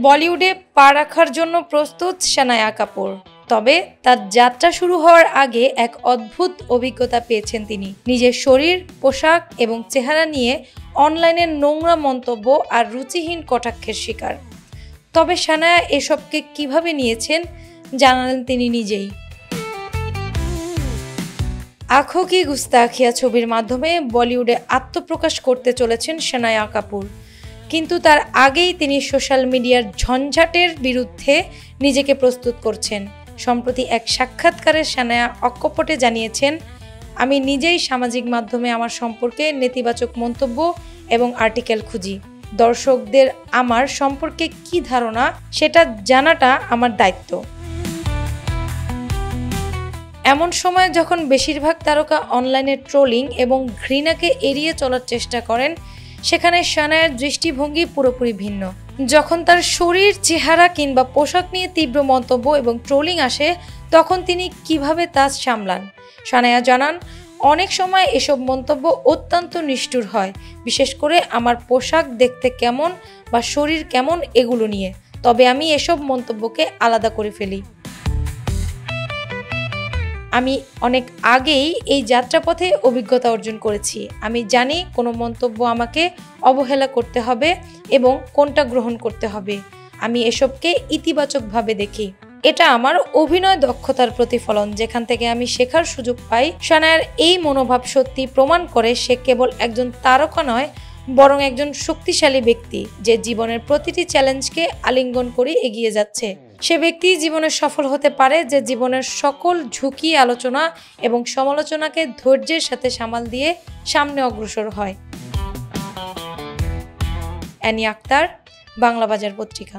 বলিউডে পা রাখার জন্য প্রস্তুত সানায়া কাপুর। তবে তার যাত্রা শুরু হওয়ার আগে এক অদ্ভুত অভিজ্ঞতা পেয়েছেন তিনি। নিজের শরীর, পোশাক এবং চেহারা নিয়ে অনলাইনে নোংরা মন্তব্য আর রুচিহীন কটাক্ষের শিকার। তবে সানায়া এসবকে কিভাবে নিয়েছেন জানালেন তিনি নিজেই। আঁখো কি গুস্তাখিয়া ছবির মাধ্যমে বলিউডে আত্মপ্রকাশ করতে চলেছেন সানায়া কাপুর। কিন্তু তার আগেই তিনি সোশ্যাল মিডিয়ার ঝঞ্ঝাটের বিরুদ্ধে নিজেকে প্রস্তুত করছেন। সম্প্রতি এক সাক্ষাৎকারে সানায়া অকপটে জানিয়েছেন, আমি নিজেই সামাজিক মাধ্যমে আমার সম্পর্কে নেতিবাচক মন্তব্য এবং আর্টিকেল খুঁজি। দর্শকদের আমার সম্পর্কে কি ধারণা সেটা জানাটা আমার দায়িত্ব। এমন সময় যখন বেশিরভাগ তারকা অনলাইনে ট্রোলিং এবং ঘৃণাকে এড়িয়ে চলার চেষ্টা করেন, সেখানে সানায়ার দৃষ্টিভঙ্গি পুরোপুরি ভিন্ন। যখন তার শরীর, চেহারা কিংবা পোশাক নিয়ে তীব্র মন্তব্য এবং ট্রোলিং আসে, তখন তিনি কিভাবে তা সামলান। সানায়া জানান, অনেক সময় এসব মন্তব্য অত্যন্ত নিষ্ঠুর হয়, বিশেষ করে আমার পোশাক দেখতে কেমন বা শরীর কেমন এগুলো নিয়ে। তবে আমি এসব মন্তব্যকে আলাদা করে ফেলি। আমি অনেক আগেই এই যাত্রাপথে অভিজ্ঞতা অর্জন করেছি। আমি জানি কোনো মন্তব্য আমাকে অবহেলা করতে হবে এবং কোনটা গ্রহণ করতে হবে। আমি এসবকে ইতিবাচকভাবে দেখি। এটা আমার অভিনয় দক্ষতার প্রতিফলন, যেখান থেকে আমি শেখার সুযোগ পাই। সানায়ার এই মনোভাব সত্যি প্রমাণ করে সে কেবল একজন তারকা নয়, বরং একজন শক্তিশালী ব্যক্তি, যে জীবনের প্রতিটি চ্যালেঞ্জকে আলিঙ্গন করে এগিয়ে যাচ্ছে। সে ব্যক্তি জীবনে সফল হতে পারে যে জীবনের সকল ঝুঁকি, আলোচনা এবং সমালোচনাকে ধৈর্যের সাথে সামাল দিয়ে সামনে অগ্রসর হয়। অ্যানি আক্তার, বাংলা বাজার পত্রিকা।